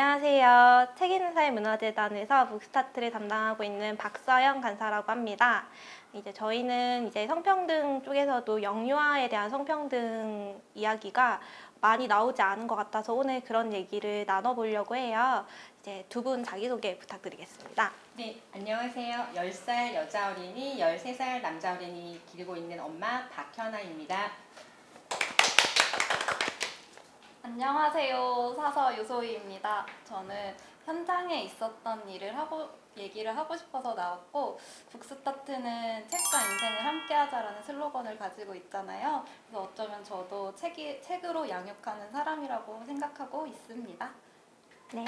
안녕하세요. 책 읽는 사회 문화재단에서 북스타트를 담당하고 있는 박서영 간사라고 합니다. 이제 저희는 이제 성평등 쪽에서도 영유아에 대한 성평등 이야기가 많이 나오지 않은 것 같아서 오늘 그런 얘기를 나눠보려고 해요. 이제 두 분 자기소개 부탁드리겠습니다. 네, 안녕하세요. 10살 여자 어린이, 13살 남자 어린이 기르고 있는 엄마 박현아입니다. 안녕하세요. 사서 유소희입니다. 저는 현장에 있었던 얘기를 하고 싶어서 나왔고, 북스타트는 책과 인생을 함께하자라는 슬로건을 가지고 있잖아요. 그래서 어쩌면 저도 책으로 양육하는 사람이라고 생각하고 있습니다. 네.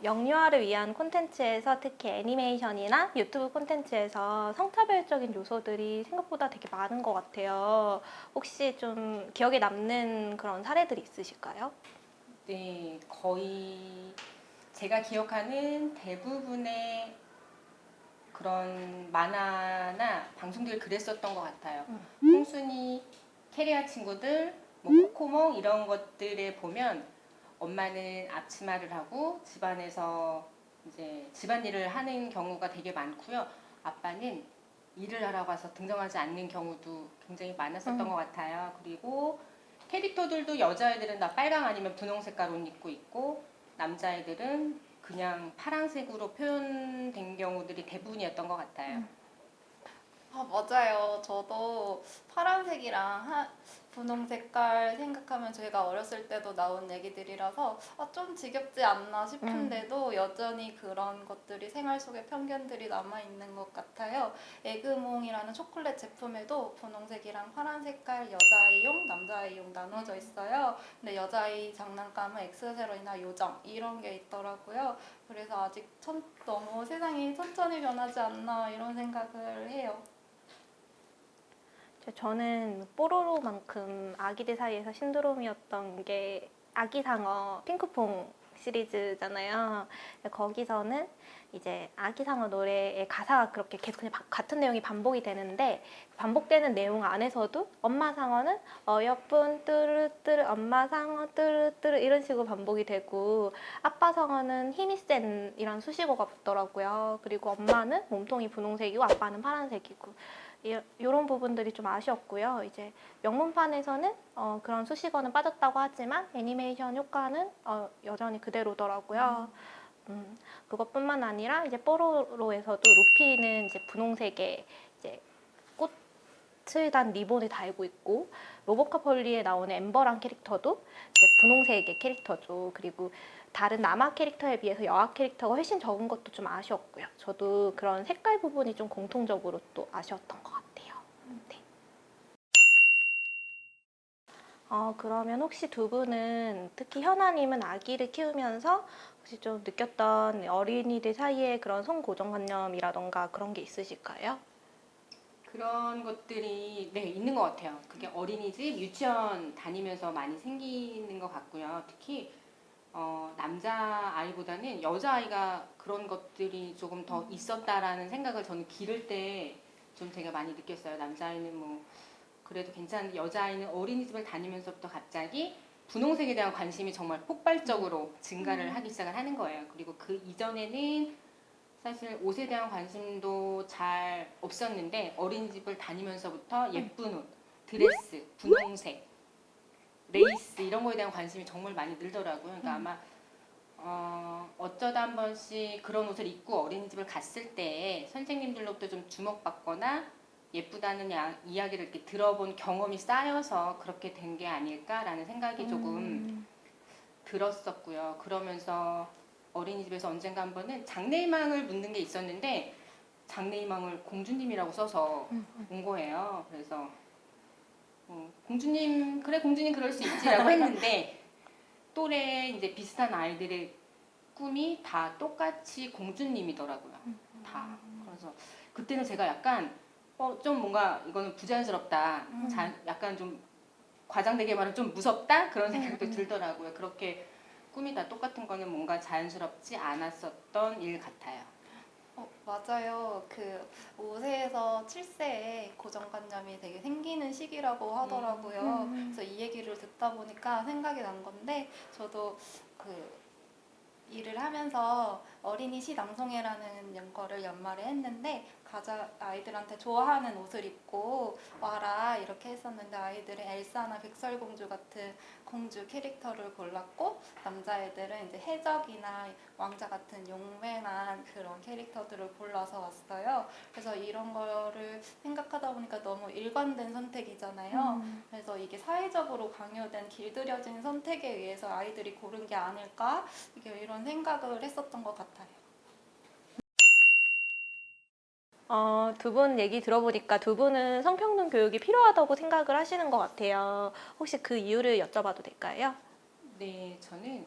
영유아를 위한 콘텐츠에서 특히 애니메이션이나 유튜브 콘텐츠에서 성차별적인 요소들이 생각보다 되게 많은 것 같아요. 혹시 좀 기억에 남는 그런 사례들이 있으실까요? 네, 거의 제가 기억하는 대부분의 그런 만화나 방송들 그랬었던 것 같아요. 콩순이, 캐리아 친구들, 뭐 코코몽 이런 것들에 보면 엄마는 앞치마를 하고 집안에서 이제 집안일을 하는 경우가 되게 많고요. 아빠는 일을 하러 가서 등장하지 않는 경우도 굉장히 많았었던 것 같아요. 그리고 캐릭터들도 여자애들은 다 빨강 아니면 분홍 색깔 옷 입고 있고 남자애들은 그냥 파란색으로 표현된 경우들이 대부분이었던 것 같아요. 맞아요. 저도 파란색이랑 분홍 색깔 생각하면 저희가 어렸을 때도 나온 얘기들이라서 좀 지겹지 않나 싶은데도 여전히 그런 것들이 생활 속에 편견들이 남아있는 것 같아요. 에그몽이라는 초콜릿 제품에도 분홍색이랑 파란 색깔 여자아이용, 남자아이용 나눠져 있어요. 근데 여자아이 장난감은 X세로이나 요정 이런 게 있더라고요. 그래서 아직 너무 세상이 천천히 변하지 않나 이런 생각을 해요. 저는 뽀로로만큼 아기들 사이에서 신드롬이었던 게 아기상어 핑크퐁 시리즈잖아요. 거기서는 이제 아기상어 노래의 가사가 그렇게 계속 그냥 같은 내용이 반복이 되는데 반복되는 내용 안에서도 엄마 상어는 어여쁜 뚜루뚜루 엄마 상어 뚜루뚜루 이런 식으로 반복이 되고 아빠 상어는 힘이 센 이런 수식어가 붙더라고요. 그리고 엄마는 몸통이 분홍색이고 아빠는 파란색이고 이런 부분들이 좀 아쉬웠고요. 이제 영문판에서는 그런 수식어는 빠졌다고 하지만 애니메이션 효과는 여전히 그대로더라고요. 그것뿐만 아니라 이제 뽀로로에서도 루피는 이제 분홍색의 이제 꽃을 단 리본을 달고 있고 로보카폴리에 나오는 엠버란 캐릭터도 이제 분홍색의 캐릭터죠. 그리고 다른 남아 캐릭터에 비해서 여아 캐릭터가 훨씬 적은 것도 좀 아쉬웠고요. 저도 그런 색깔 부분이 좀 공통적으로 또 아쉬웠던 것 같아요. 네. 그러면 혹시 두 분은 특히 현아님은 아기를 키우면서 혹시 좀 느꼈던 어린이들 사이에 그런 성고정관념이라던가 그런 게 있으실까요? 그런 것들이 네 있는 것 같아요. 그게 어린이집, 유치원 다니면서 많이 생기는 것 같고요. 특히 남자 아이보다는 여자 아이가 그런 것들이 조금 더 있었다라는 생각을 저는 기를 때 좀 제가 많이 느꼈어요. 남자 아이는 뭐 그래도 괜찮은데 여자 아이는 어린이집을 다니면서부터 갑자기 분홍색에 대한 관심이 정말 폭발적으로 증가를 하기 시작을 하는 거예요. 그리고 그 이전에는 사실 옷에 대한 관심도 잘 없었는데 어린이집을 다니면서부터 예쁜 옷, 드레스, 분홍색, 레이스 이런 거에 대한 관심이 정말 많이 늘더라고요. 그러니까 아마 어쩌다 한 번씩 그런 옷을 입고 어린이집을 갔을 때 선생님들로부터 좀 주목받거나 예쁘다는 이야기를 이렇게 들어본 경험이 쌓여서 그렇게 된 게 아닐까라는 생각이 조금 들었었고요. 그러면서 어린이집에서 언젠가 한 번은 장래희망을 묻는 게 있었는데 장래희망을 공주님이라고 써서 온 거예요. 그래서 공주님 그래 공주님 그럴 수 있지라고 했는데 또래 이제 비슷한 아이들의 꿈이 다 똑같이 공주님이더라고요. 다. 그래서 그때는 제가 약간 좀 뭔가 이거는 부자연스럽다. 약간 좀 과장되게 말하면 좀 무섭다 그런 생각도 들더라고요. 그렇게 꿈이 다 똑같은 거는 뭔가 자연스럽지 않았었던 일 같아요. 맞아요. 그 5세에서 7세에 고정관념이 되게 생기는 시기라고 하더라고요. 그래서 이 얘기를 듣다 보니까 생각이 난 건데 저도 그 일을 하면서 어린이 시낭송회라는 연거를 연말에 했는데 가자 아이들한테 좋아하는 옷을 입고 와라 이렇게 했었는데 아이들은 엘사나 백설공주 같은 공주 캐릭터를 골랐고 남자애들은 이제 해적이나 왕자 같은 용맹한 그런 캐릭터들을 골라서 왔어요. 그래서 이런 거를 생각하다 보니까 너무 일관된 선택이잖아요. 그래서 이게 사회적으로 강요된 길들여진 선택에 의해서 아이들이 고른 게 아닐까 이런 생각을 했었던 것 같아요. 두 분 얘기 들어보니까 두 분은 성평등 교육이 필요하다고 생각을 하시는 것 같아요. 혹시 그 이유를 여쭤봐도 될까요? 네, 저는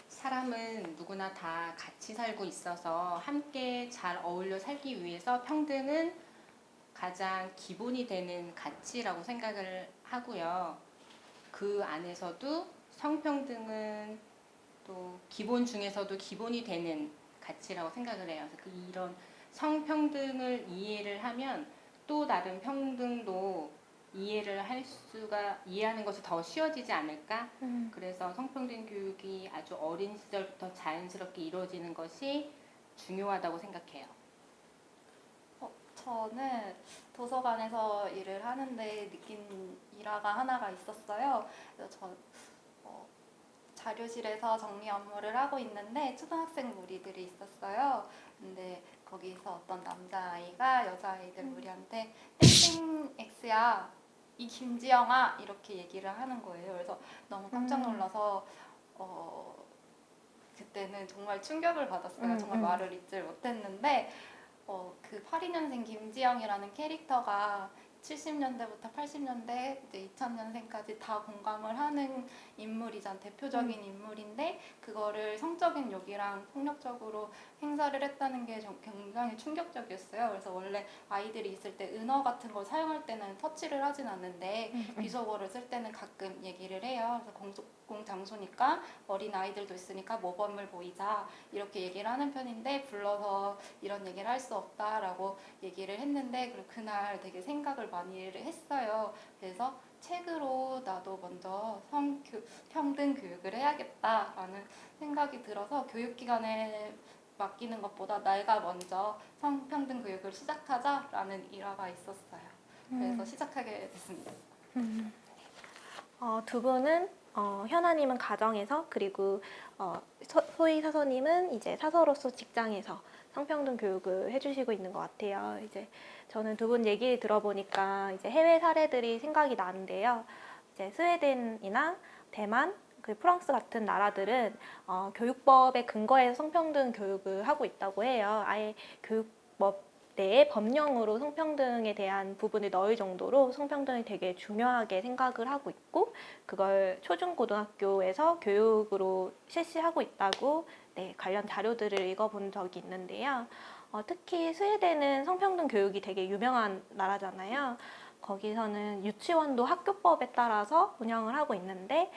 사람은 누구나 다 같이 살고 있어서 함께 잘 어울려 살기 위해서 평등은 가장 기본이 되는 가치라고 생각을 하고요. 그 안에서도 성평등은 또 기본 중에서도 기본이 되는 가치라고 생각을 해요. 그래서 이런 성평등을 이해를 하면 또 다른 평등도 이해하는 것이 더 쉬워지지 않을까? 그래서 성평등 교육이 아주 어린 시절부터 자연스럽게 이루어지는 것이 중요하다고 생각해요. 저는 도서관에서 일을 하는데 느낀 일화가 하나가 있었어요. 그래서 자료실에서 정리 업무를 하고 있는데 초등학생 무리들이 있었어요. 근데 거기서 어떤 남자아이가 여자아이들 무리한테 땡땡 X야, 이 김지영아 이렇게 얘기를 하는 거예요. 그래서 너무 깜짝 놀라서 그때는 정말 충격을 받았어요. 정말 말을 잇질 못했는데 그 82년생 김지영이라는 캐릭터가 70년대부터 80년대 이제 2000년생까지 다 공감을 하는 인물이잖아. 대표적인 인물인데 그거를 성적인 욕이랑 폭력적으로 행사를 했다는 게 굉장히 충격적이었어요. 그래서 원래 아이들이 있을 때 은어 같은 걸 사용할 때는 터치를 하진 않는데 비속어를 쓸 때는 가끔 얘기를 해요. 그래서 공장소니까 어린 아이들도 있으니까 모범을 보이자 이렇게 얘기를 하는 편인데 불러서 이런 얘기를 할 수 없다라고 얘기를 했는데 그리고 그날 되게 생각을 많이 했어요. 그래서 책으로 나도 먼저 평등 교육을 해야겠다라는 생각이 들어서 교육기관에 맡기는 것보다 내가 먼저 성평등 교육을 시작하자라는 일화가 있었어요. 그래서 시작하게 됐습니다. 두 분은 현아님은 가정에서 그리고 소희 사서님은 이제 사서로서 직장에서 성평등 교육을 해주시고 있는 것 같아요. 이제 저는 두 분 얘기 들어보니까 이제 해외 사례들이 생각이 나는데요. 이제 스웨덴이나 대만, 프랑스 같은 나라들은 교육법에 근거해서 성평등 교육을 하고 있다고 해요. 아예 교육법 내에 법령으로 성평등에 대한 부분을 넣을 정도로 성평등이 되게 중요하게 생각을 하고 있고 그걸 초중고등학교에서 교육으로 실시하고 있다고 관련 자료들을 읽어본 적이 있는데요. 특히 스웨덴은 성평등 교육이 되게 유명한 나라잖아요. 거기서는 유치원도 학교법에 따라서 운영을 하고 있는데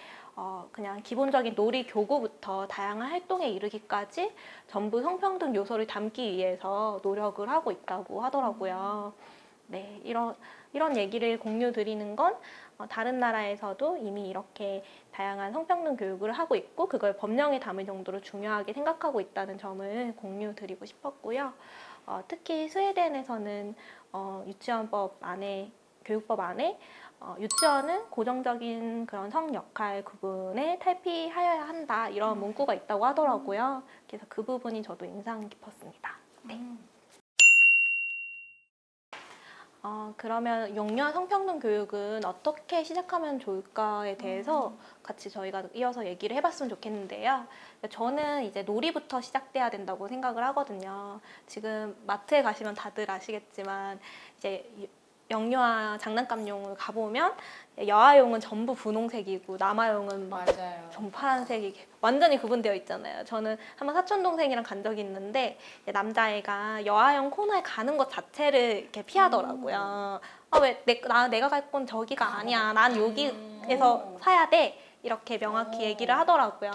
그냥 기본적인 놀이 교구부터 다양한 활동에 이르기까지 전부 성평등 요소를 담기 위해서 노력을 하고 있다고 하더라고요. 네, 이런 얘기를 공유 드리는 건 다른 나라에서도 이미 이렇게 다양한 성평등 교육을 하고 있고 그걸 법령에 담을 정도로 중요하게 생각하고 있다는 점을 공유 드리고 싶었고요. 특히 스웨덴에서는 유치원법 안에 교육법 안에 유치원은 고정적인 그런 성 역할 구분에 탈피하여야 한다 이런 문구가 있다고 하더라고요. 그래서 그 부분이 저도 인상 깊었습니다. 네. 그러면 영유아 성평등 교육은 어떻게 시작하면 좋을까에 대해서 같이 저희가 이어서 얘기를 해봤으면 좋겠는데요. 저는 이제 놀이부터 시작돼야 된다고 생각을 하거든요. 지금 마트에 가시면 다들 아시겠지만 이제 영유아 장난감용을 가보면 여아용은 전부 분홍색이고 남아용은 막 맞아요. 전부 파란색이 완전히 구분되어 있잖아요. 저는 한번 사촌 동생이랑 간 적이 있는데 남자애가 여아용 코너에 가는 것 자체를 이렇게 피하더라고요. 왜 내가 갈 건 저기가 아니야. 난 여기에서 사야 돼. 이렇게 명확히 오. 얘기를 하더라고요.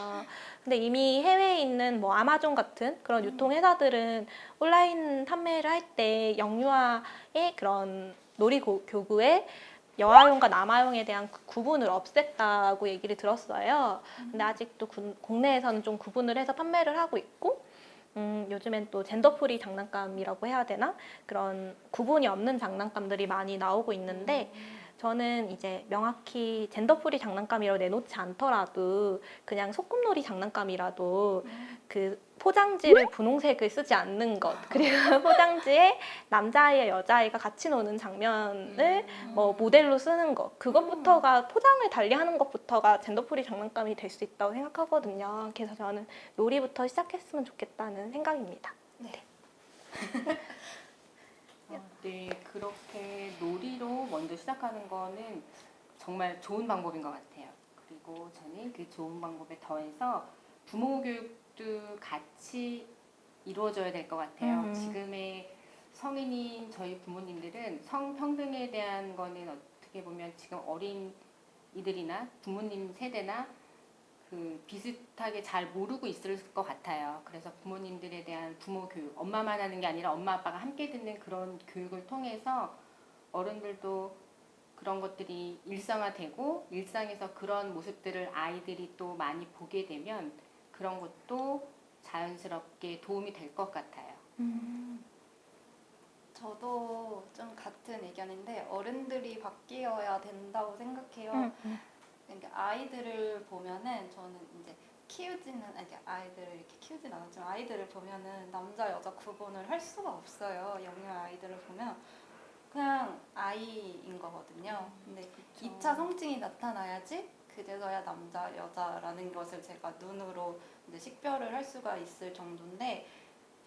근데 이미 해외에 있는 뭐 아마존 같은 그런 유통회사들은 온라인 판매를 할 때 영유아의 그런 놀이교구에 여아용과 남아용에 대한 구분을 없앴다고 얘기를 들었어요. 근데 아직도 국내에서는 좀 구분을 해서 판매를 하고 있고, 요즘엔 또 젠더프리 장난감이라고 해야 되나? 그런 구분이 없는 장난감들이 많이 나오고 있는데, 저는 이제 명확히 젠더프리 장난감이라고 내놓지 않더라도 그냥 소꿉놀이 장난감이라도 그 포장지를 분홍색을 쓰지 않는 것, 그리고 포장지에 남자아이와 여자아이가 같이 노는 장면을 뭐 모델로 쓰는 것, 그것부터가 포장을 달리하는 것부터가 젠더프리 장난감이 될 수 있다고 생각하거든요. 그래서 저는 놀이부터 시작했으면 좋겠다는 생각입니다. 네, 그렇게 놀이로 먼저 시작하는 거는 정말 좋은 방법인 것 같아요. 그리고 저는 그 좋은 방법에 더해서 부모 교육도 같이 이루어져야 될 것 같아요. 지금의 성인인 저희 부모님들은 성평등에 대한 거는 어떻게 보면 지금 어린이들이나 부모님 세대나 그 비슷하게 잘 모르고 있을 것 같아요. 그래서 부모님들에 대한 부모 교육, 엄마만 하는 게 아니라 엄마 아빠가 함께 듣는 그런 교육을 통해서 어른들도 그런 것들이 일상화되고 일상에서 그런 모습들을 아이들이 또 많이 보게 되면 그런 것도 자연스럽게 도움이 될 것 같아요. 저도 좀 같은 의견인데 어른들이 바뀌어야 된다고 생각해요. 그러니까 아이들을 보면은 저는 이제 아이들을 이렇게 키우진 않았지만 아이들을 보면은 남자 여자 구분을 할 수가 없어요. 영유 아이들을 보면 그냥 아이인 거거든요. 근데 2차 성징이 나타나야지 그제서야 남자 여자라는 것을 제가 눈으로 이제 식별을 할 수가 있을 정도인데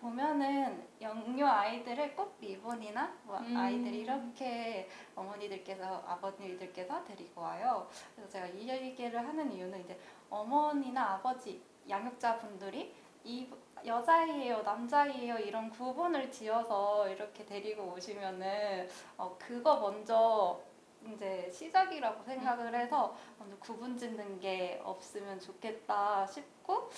보면은 영유 아이들을 꼭 리본이나 뭐 아이들이 이렇게 어머니들께서 아버님들께서 데리고 와요. 그래서 제가 이 얘기를 하는 이유는 이제 어머니나 아버지 양육자분들이 이 여자이에요 남자이에요 이런 구분을 지어서 이렇게 데리고 오시면은 그거 먼저 이제 시작이라고 생각을 해서 먼저 구분 짓는 게 없으면 좋겠다 싶고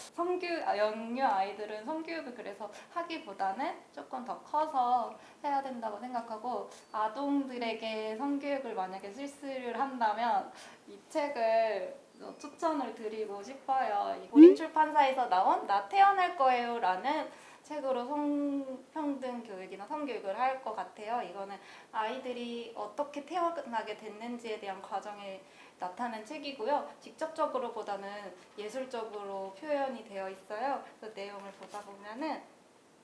영유 아이들은 성교육을 그래서 하기보다는 조금 더 커서 해야 된다고 생각하고 아동들에게 성교육을 만약에 실시를 한다면 이 책을 추천을 드리고 싶어요. 고림출판사에서 나온 나 태어날 거예요 라는 책으로 성평등 교육이나 성교육을 할 것 같아요. 이거는 아이들이 어떻게 태어나게 됐는지에 대한 과정에 나타낸 책이고요. 직접적으로보다는 예술적으로 표현이 되어 있어요. 그래서 내용을 보다 보면은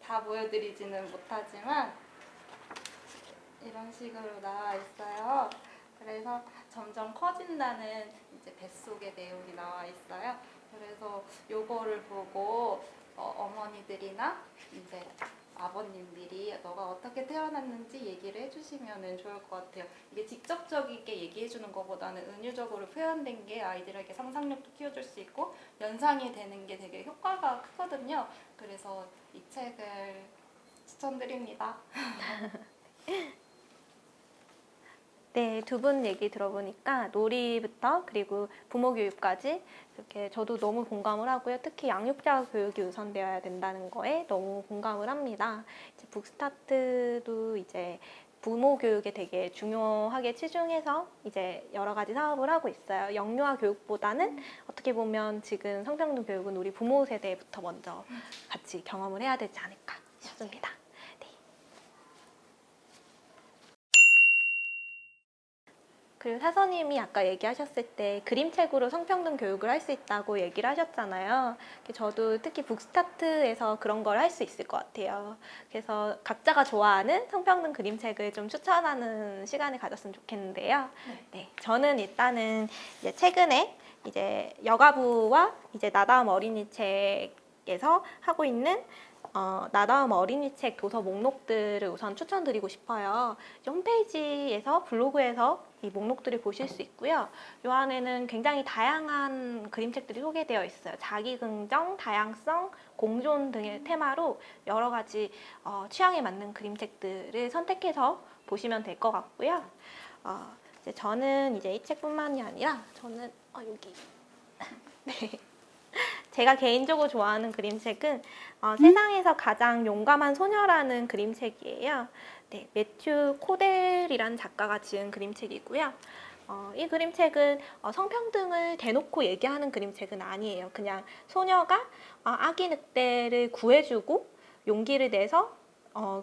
다 보여드리지는 못하지만 이런 식으로 나와 있어요. 그래서 점점 커진다는 이제 뱃속의 내용이 나와 있어요. 그래서 요거를 보고 어머니들이나 이제 아버님들이 너가 어떻게 태어났는지 얘기를 해주시면 좋을 것 같아요. 이게 직접적이게 얘기해주는 것보다는 은유적으로 표현된 게 아이들에게 상상력도 키워줄 수 있고 연상이 되는 게 되게 효과가 크거든요. 그래서 이 책을 추천드립니다. 네, 두 분 얘기 들어보니까 놀이부터 그리고 부모 교육까지 이렇게 저도 너무 공감을 하고요. 특히 양육자 교육이 우선되어야 된다는 거에 너무 공감을 합니다. 이제 북스타트도 이제 부모 교육에 되게 중요하게 치중해서 이제 여러 가지 사업을 하고 있어요. 영유아 교육보다는 어떻게 보면 지금 성평등 교육은 우리 부모 세대부터 먼저 같이 경험을 해야 되지 않을까 싶습니다. 그리고 사서님이 아까 얘기하셨을 때 그림책으로 성평등 교육을 할 수 있다고 얘기를 하셨잖아요. 저도 특히 북스타트에서 그런 걸 할 수 있을 것 같아요. 그래서 각자가 좋아하는 성평등 그림책을 좀 추천하는 시간을 가졌으면 좋겠는데요. 네, 저는 일단은 이제 최근에 이제 여가부와 이제 나다움 어린이책에서 하고 있는 나다움 어린이책 도서 목록들을 우선 추천드리고 싶어요. 홈페이지에서 블로그에서 이 목록들을 보실 수 있고요. 이 안에는 굉장히 다양한 그림책들이 소개되어 있어요. 자기긍정, 다양성, 공존 등의 테마로 여러 가지 취향에 맞는 그림책들을 선택해서 보시면 될 것 같고요. 이제 저는 이제 이 책뿐만이 아니라 저는 여기 제가 개인적으로 좋아하는 그림책은 세상에서 가장 용감한 소녀라는 그림책이에요. 네, 매튜 코델이라는 작가가 지은 그림책이고요. 이 그림책은 성평등을 대놓고 얘기하는 그림책은 아니에요. 그냥 소녀가 아기 늑대를 구해주고 용기를 내서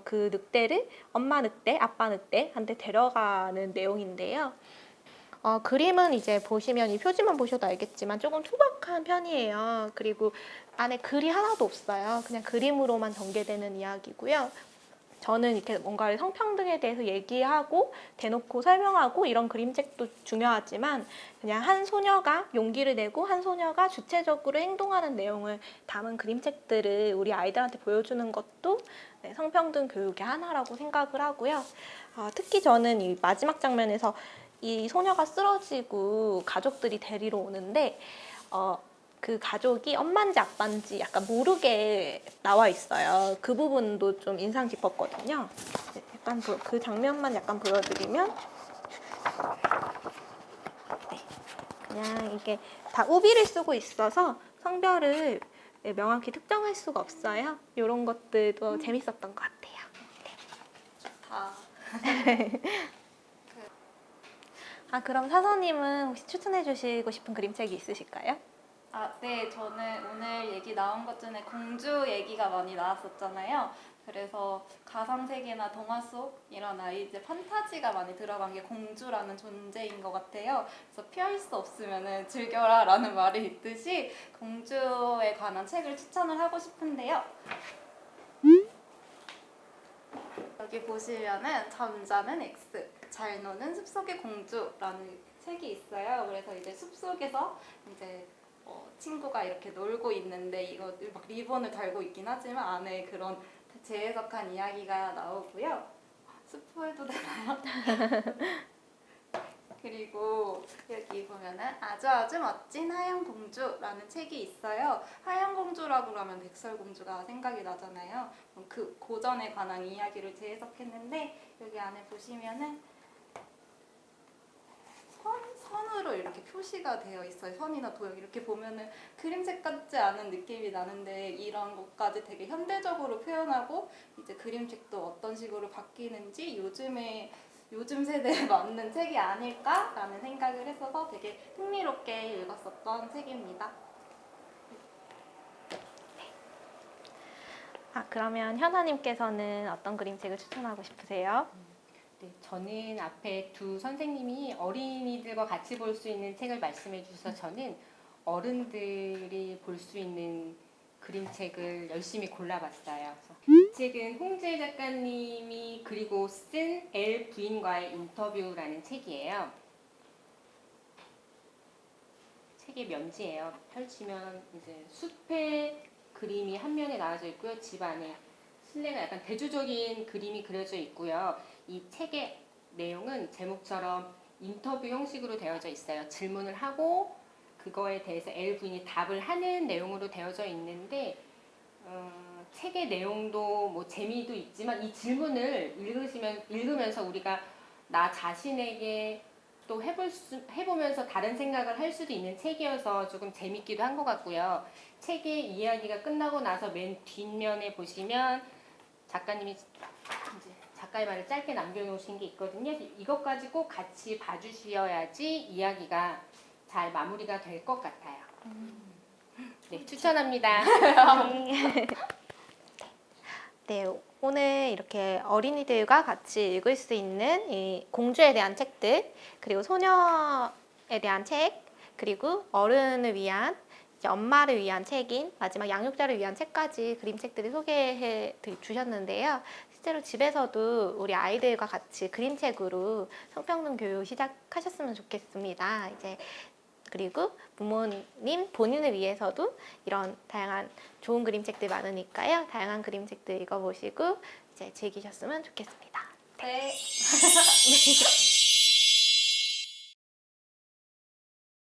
그 늑대를 엄마 늑대, 아빠 늑대한테 데려가는 내용인데요. 그림은 이제 보시면 이 표지만 보셔도 알겠지만 조금 투박한 편이에요. 그리고 안에 글이 하나도 없어요. 그냥 그림으로만 전개되는 이야기고요. 저는 이렇게 뭔가를 성평등에 대해서 얘기하고 대놓고 설명하고 이런 그림책도 중요하지만 그냥 한 소녀가 용기를 내고 한 소녀가 주체적으로 행동하는 내용을 담은 그림책들을 우리 아이들한테 보여주는 것도 네, 성평등 교육의 하나라고 생각을 하고요. 특히 저는 이 마지막 장면에서 이 소녀가 쓰러지고 가족들이 데리러 오는데 그 가족이 엄마인지 아빠인지 약간 모르게 나와 있어요. 그 부분도 좀 인상 깊었거든요. 네, 약간 그 장면만 약간 보여드리면 네, 그냥 이게 다 우비를 쓰고 있어서 성별을 명확히 특정할 수가 없어요. 이런 것들도 재밌었던 것 같아요. 다. 그럼 사서님은 혹시 추천해 주시고 싶은 그림책이 있으실까요? 네, 저는 오늘 얘기 나온 것 중에 공주 얘기가 많이 나왔었잖아요. 그래서 가상세계나 동화 속 이런 아이들 판타지가 많이 들어간 게 공주라는 존재인 것 같아요. 그래서 피할 수 없으면 즐겨라 라는 말이 있듯이 공주에 관한 책을 추천을 하고 싶은데요. 여기 보시면은 잠자는 X, 잘 노는 숲속의 공주라는 책이 있어요. 그래서 이제 숲속에서 이제 친구가 이렇게 놀고 있는데 이거 막 리본을 달고 있긴 하지만 안에 그런 재해석한 이야기가 나오고요. 스포해도 되나요? 그리고 여기 보면은 아주 멋진 하얀공주라는 책이 있어요. 하얀공주라고 하면 백설공주가 생각이 나잖아요. 그 고전에 관한 이야기를 재해석했는데 여기 안에 보시면은 선으로 이렇게 표시가 되어 있어요. 선이나 도형 이렇게 보면은 그림책 같지 않은 느낌이 나는데 이런 것까지 되게 현대적으로 표현하고 이제 그림책도 어떤 식으로 바뀌는지 요즘 세대에 맞는 책이 아닐까라는 생각을 했어서 되게 흥미롭게 읽었었던 책입니다. 그러면 현아님께서는 어떤 그림책을 추천하고 싶으세요? 네, 저는 앞에 두 선생님이 어린이들과 같이 볼 수 있는 책을 말씀해 주셔서 저는 어른들이 볼 수 있는 그림책을 열심히 골라봤어요. 이 책은 홍재 작가님이 그리고 쓴 엘 부인과의 인터뷰라는 책이에요. 책의 면지예요. 펼치면 이제 숲의 그림이 한 면에 나와져 있고요. 집 안에 실내가 약간 대조적인 그림이 그려져 있고요. 이 책의 내용은 제목처럼 인터뷰 형식으로 되어져 있어요. 질문을 하고 그거에 대해서 엘 부인이 답을 하는 내용으로 되어져 있는데 책의 내용도 뭐 재미도 있지만 이 질문을 읽으면서 우리가 나 자신에게 또 해보면서 다른 생각을 할 수도 있는 책이어서 조금 재밌기도 한 것 같고요. 책의 이야기가 끝나고 나서 맨 뒷면에 보시면 작가님이 이제 작가의 말을 짧게 남겨놓으신 게 있거든요. 이것까지 꼭 같이 봐주셔야지 이야기가 잘 마무리가 될 것 같아요. 네, 추천합니다. 네, 오늘 이렇게 어린이들과 같이 읽을 수 있는 이 공주에 대한 책들, 그리고 소녀에 대한 책, 그리고 어른을 위한 이제 엄마를 위한 책인 마지막 양육자를 위한 책까지 그림책들을 소개해 주셨는데요. 실제로 집에서도 우리 아이들과 같이 그림책으로 성평등 교육 시작하셨으면 좋겠습니다. 이제 그리고 부모님 본인을 위해서도 이런 다양한 좋은 그림책들 많으니까요. 다양한 그림책들 읽어보시고 이제 즐기셨으면 좋겠습니다. 네.